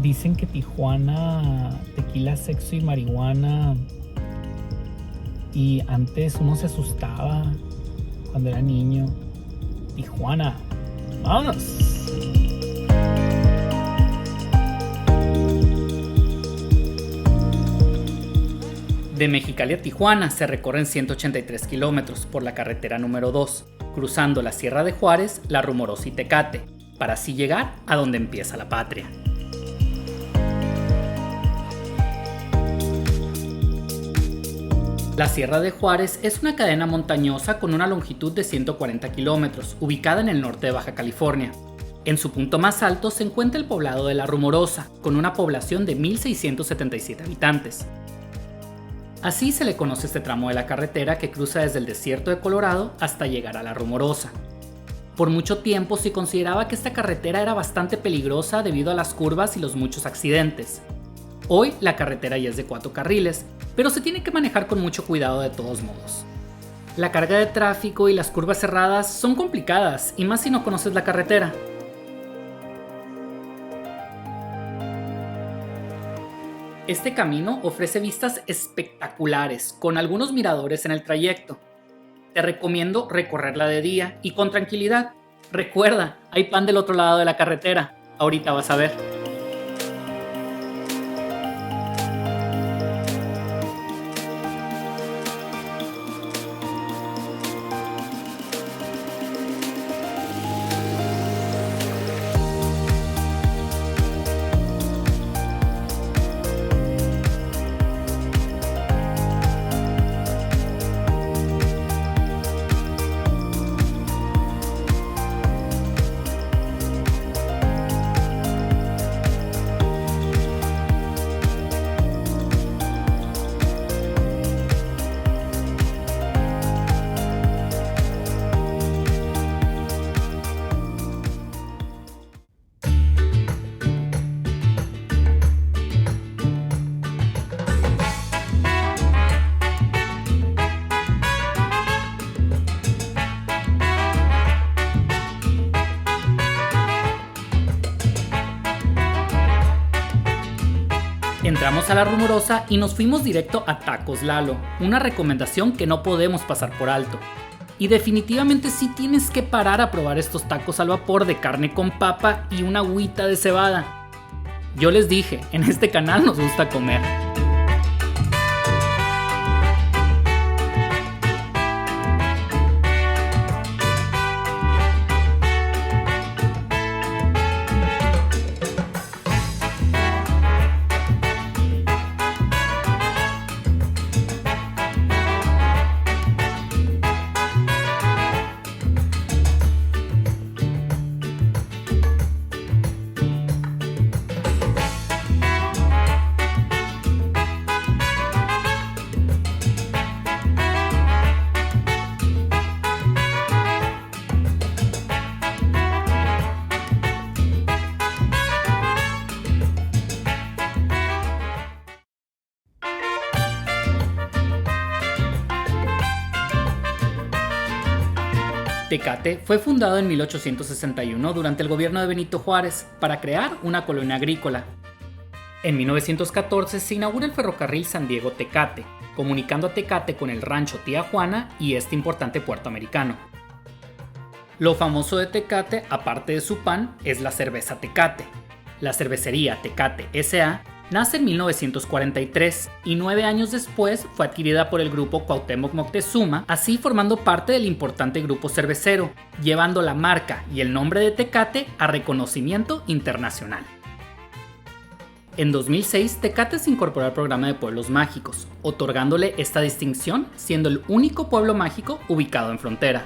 Dicen que Tijuana, tequila, sexo y marihuana. Y antes uno se asustaba cuando era niño. Tijuana, vámonos. De Mexicali a Tijuana se recorren 183 kilómetros por la carretera número 2, cruzando la Sierra de Juárez, La Rumorosa y Tecate, para así llegar a donde empieza la patria. La Sierra de Juárez es una cadena montañosa con una longitud de 140 kilómetros, ubicada en el norte de Baja California. En su punto más alto se encuentra el poblado de La Rumorosa, con una población de 1,677 habitantes. Así se le conoce este tramo de la carretera que cruza desde el desierto de Colorado hasta llegar a La Rumorosa. Por mucho tiempo se consideraba que esta carretera era bastante peligrosa debido a las curvas y los muchos accidentes. Hoy la carretera ya es de 4 carriles, pero se tiene que manejar con mucho cuidado de todos modos. La carga de tráfico y las curvas cerradas son complicadas, y más si no conoces la carretera. Este camino ofrece vistas espectaculares, con algunos miradores en el trayecto. Te recomiendo recorrerla de día y con tranquilidad. Recuerda, hay pan del otro lado de la carretera. Ahorita vas a ver. Entramos a La Rumorosa y nos fuimos directo a Tacos Lalo, una recomendación que no podemos pasar por alto. Y definitivamente sí tienes que parar a probar estos tacos al vapor de carne con papa y una agüita de cebada. Yo les dije, en este canal nos gusta comer. Tecate fue fundado en 1861 durante el gobierno de Benito Juárez para crear una colonia agrícola. En 1914 se inaugura el ferrocarril San Diego-Tecate, comunicando a Tecate con el rancho Tía Juana y este importante puerto americano. Lo famoso de Tecate, aparte de su pan, es la cerveza Tecate. La cervecería Tecate S.A. nace en 1943 y 9 años después fue adquirida por el grupo Cuauhtémoc Moctezuma, así formando parte del importante grupo cervecero, llevando la marca y el nombre de Tecate a reconocimiento internacional. En 2006, Tecate se incorporó al programa de Pueblos Mágicos, otorgándole esta distinción, siendo el único pueblo mágico ubicado en frontera.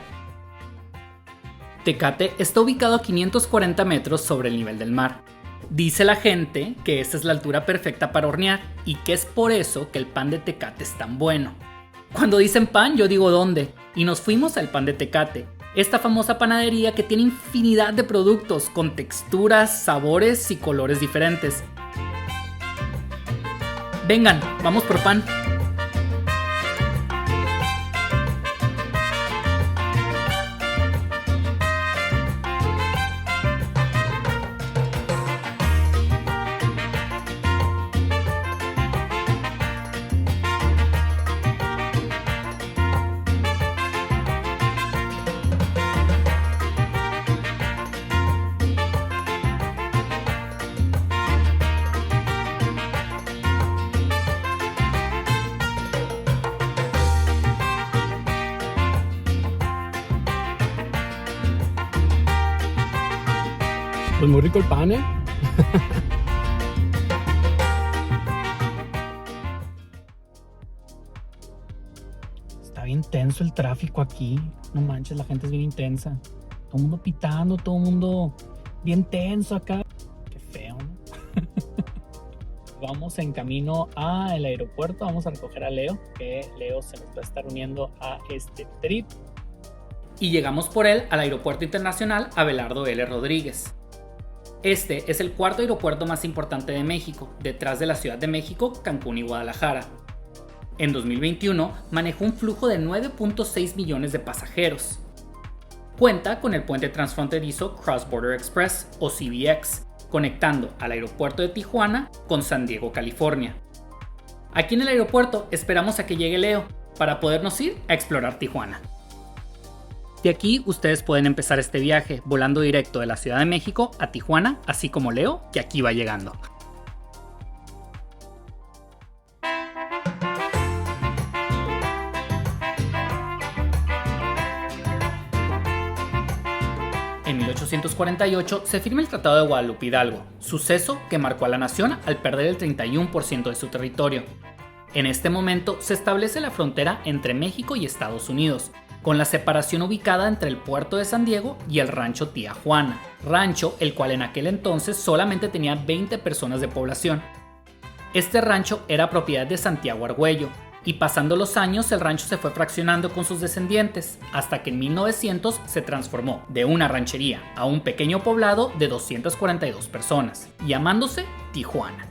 Tecate está ubicado a 540 metros sobre el nivel del mar. Dice la gente que esta es la altura perfecta para hornear y que es por eso que el pan de Tecate es tan bueno. Cuando dicen pan, yo digo dónde, y nos fuimos al pan de Tecate, esta famosa panadería que tiene infinidad de productos con texturas, sabores y colores diferentes. Vengan, vamos por pan. Pues muy rico el pan, ¿eh? Está bien tenso el tráfico aquí. No manches, la gente es bien intensa. Todo el mundo pitando, todo el mundo bien tenso acá. Qué feo, ¿no? Vamos en camino al aeropuerto. Vamos a recoger a Leo, que Leo se nos va a estar uniendo a este trip. Y llegamos por él al Aeropuerto Internacional Abelardo L. Rodríguez. Este es el cuarto aeropuerto más importante de México, detrás de la Ciudad de México, Cancún y Guadalajara. En 2021 manejó un flujo de 9.6 millones de pasajeros. Cuenta con el puente transfronterizo Cross Border Express o CBX, conectando al aeropuerto de Tijuana con San Diego, California. Aquí en el aeropuerto esperamos a que llegue Leo para podernos ir a explorar Tijuana. De aquí ustedes pueden empezar este viaje volando directo de la Ciudad de México a Tijuana, así como Leo, que aquí va llegando. En 1848 se firma el Tratado de Guadalupe Hidalgo, suceso que marcó a la nación al perder el 31% de su territorio. En este momento se establece la frontera entre México y Estados Unidos, con la separación ubicada entre el puerto de San Diego y el rancho Tía Juana, rancho el cual en aquel entonces solamente tenía 20 personas de población. Este rancho era propiedad de Santiago Argüello, y pasando los años el rancho se fue fraccionando con sus descendientes, hasta que en 1900 se transformó de una ranchería a un pequeño poblado de 242 personas, llamándose Tijuana.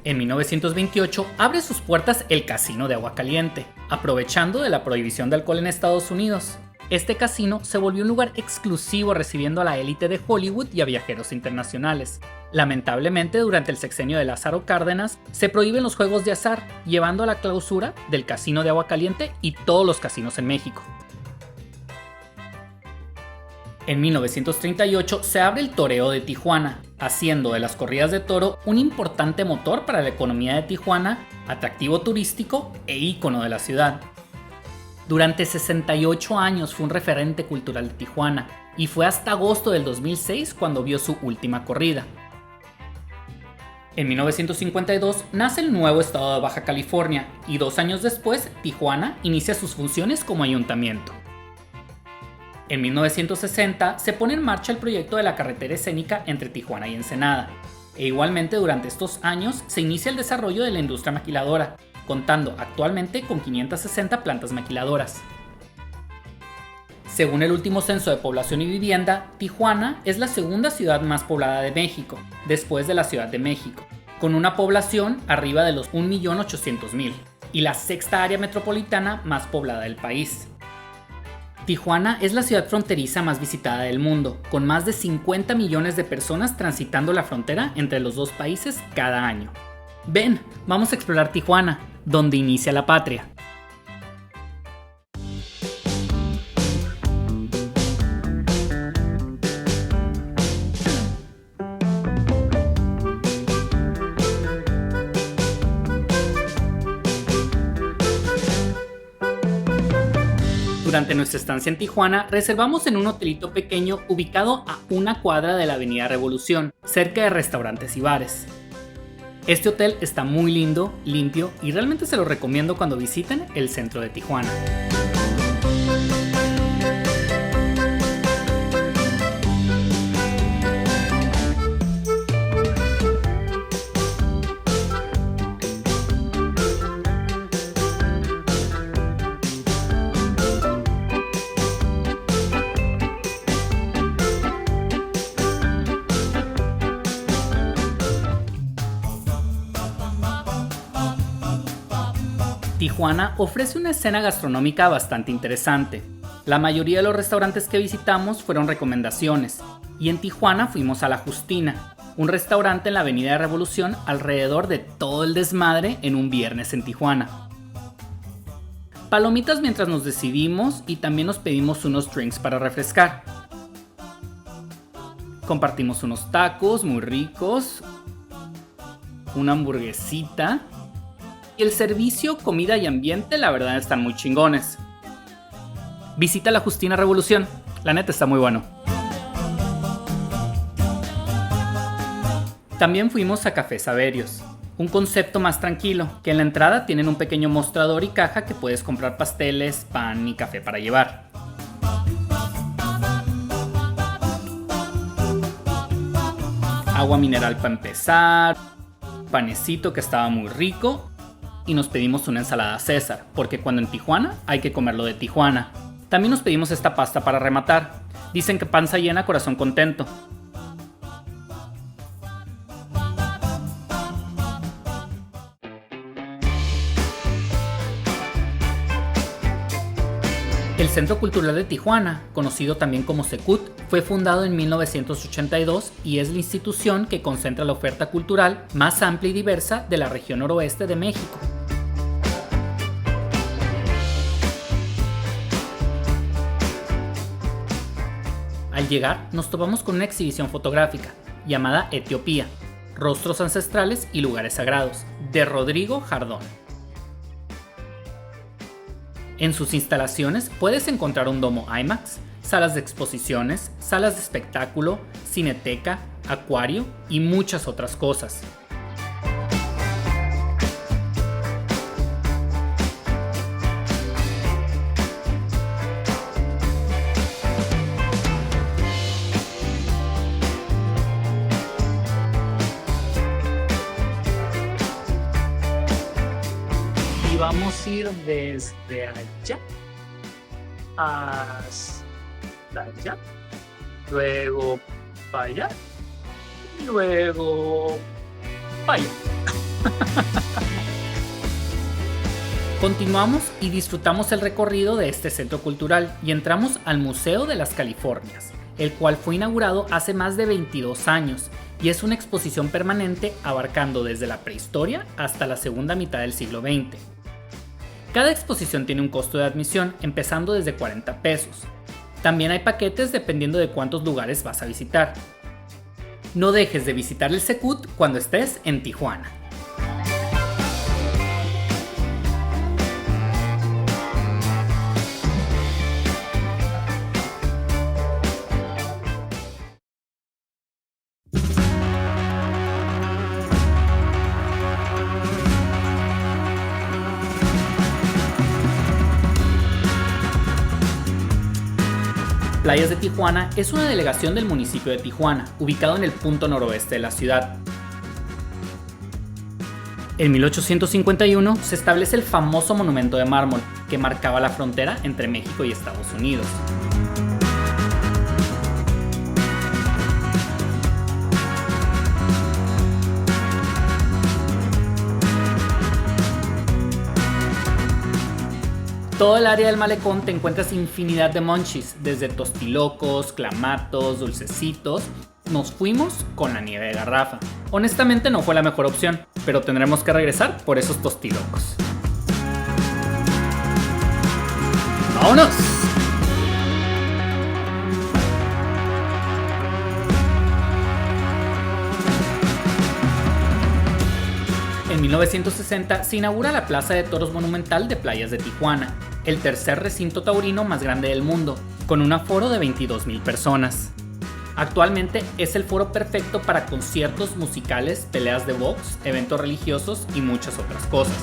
En 1928 abre sus puertas el Casino de Aguacaliente, aprovechando de la prohibición de alcohol en Estados Unidos. Este casino se volvió un lugar exclusivo recibiendo a la élite de Hollywood y a viajeros internacionales. Lamentablemente, durante el sexenio de Lázaro Cárdenas, se prohíben los juegos de azar, llevando a la clausura del Casino de Aguacaliente y todos los casinos en México. En 1938 se abre el Toreo de Tijuana, haciendo de las corridas de toro un importante motor para la economía de Tijuana, atractivo turístico e ícono de la ciudad. Durante 68 años fue un referente cultural de Tijuana, y fue hasta agosto del 2006 cuando vio su última corrida. En 1952 nace el nuevo estado de Baja California, y 2 años después Tijuana inicia sus funciones como ayuntamiento. En 1960 se pone en marcha el proyecto de la carretera escénica entre Tijuana y Ensenada, e igualmente durante estos años se inicia el desarrollo de la industria maquiladora, contando actualmente con 560 plantas maquiladoras. Según el último censo de población y vivienda, Tijuana es la segunda ciudad más poblada de México, después de la Ciudad de México, con una población arriba de los 1.800.000, y la sexta área metropolitana más poblada del país. Tijuana es la ciudad fronteriza más visitada del mundo, con más de 50 millones de personas transitando la frontera entre los dos países cada año. Ven, vamos a explorar Tijuana, donde inicia la patria. Durante nuestra estancia en Tijuana, reservamos en un hotelito pequeño ubicado a una cuadra de la Avenida Revolución, cerca de restaurantes y bares. Este hotel está muy lindo, limpio y realmente se lo recomiendo cuando visiten el centro de Tijuana. Tijuana ofrece una escena gastronómica bastante interesante. La mayoría de los restaurantes que visitamos fueron recomendaciones, y en Tijuana fuimos a La Justina, un restaurante en la Avenida Revolución alrededor de todo el desmadre en un viernes en Tijuana. Palomitas mientras nos decidimos y también nos pedimos unos drinks para refrescar. Compartimos unos tacos muy ricos, una hamburguesita. Y el servicio, comida y ambiente, la verdad están muy chingones. Visita La Justina Revolución, la neta está muy bueno. También fuimos a Café Saberios, un concepto más tranquilo, que en la entrada tienen un pequeño mostrador y caja que puedes comprar pasteles, pan y café para llevar. Agua mineral para empezar, panecito que estaba muy rico y nos pedimos una ensalada César, porque cuando en Tijuana hay que comerlo de Tijuana. También nos pedimos esta pasta para rematar. Dicen que panza llena, corazón contento. El Centro Cultural de Tijuana, conocido también como Secut, fue fundado en 1982 y es la institución que concentra la oferta cultural más amplia y diversa de la región noroeste de México. Al llegar, nos topamos con una exhibición fotográfica llamada Etiopía, Rostros Ancestrales y Lugares Sagrados, de Rodrigo Jardón. En sus instalaciones puedes encontrar un domo IMAX, salas de exposiciones, salas de espectáculo, cineteca, acuario y muchas otras cosas. Y vamos a ir desde allá hasta allá, luego para allá y luego para allá. Continuamos y disfrutamos el recorrido de este centro cultural y entramos al Museo de las Californias, el cual fue inaugurado hace más de 22 años y es una exposición permanente abarcando desde la prehistoria hasta la segunda mitad del siglo XX. Cada exposición tiene un costo de admisión empezando desde 40 pesos. También hay paquetes dependiendo de cuántos lugares vas a visitar. No dejes de visitar el Secut cuando estés en Tijuana. Playas de Tijuana es una delegación del municipio de Tijuana, ubicado en el punto noroeste de la ciudad. En 1851 se establece el famoso monumento de mármol, que marcaba la frontera entre México y Estados Unidos. Todo el área del malecón te encuentras infinidad de monchis, desde tostilocos, clamatos, dulcecitos. Nos fuimos con la nieve de garrafa. Honestamente no fue la mejor opción, pero tendremos que regresar por esos tostilocos. ¡Vámonos! En 1960 se inaugura la Plaza de Toros Monumental de Playas de Tijuana, el tercer recinto taurino más grande del mundo, con un aforo de 22,000 personas. Actualmente es el foro perfecto para conciertos musicales, peleas de box, eventos religiosos y muchas otras cosas.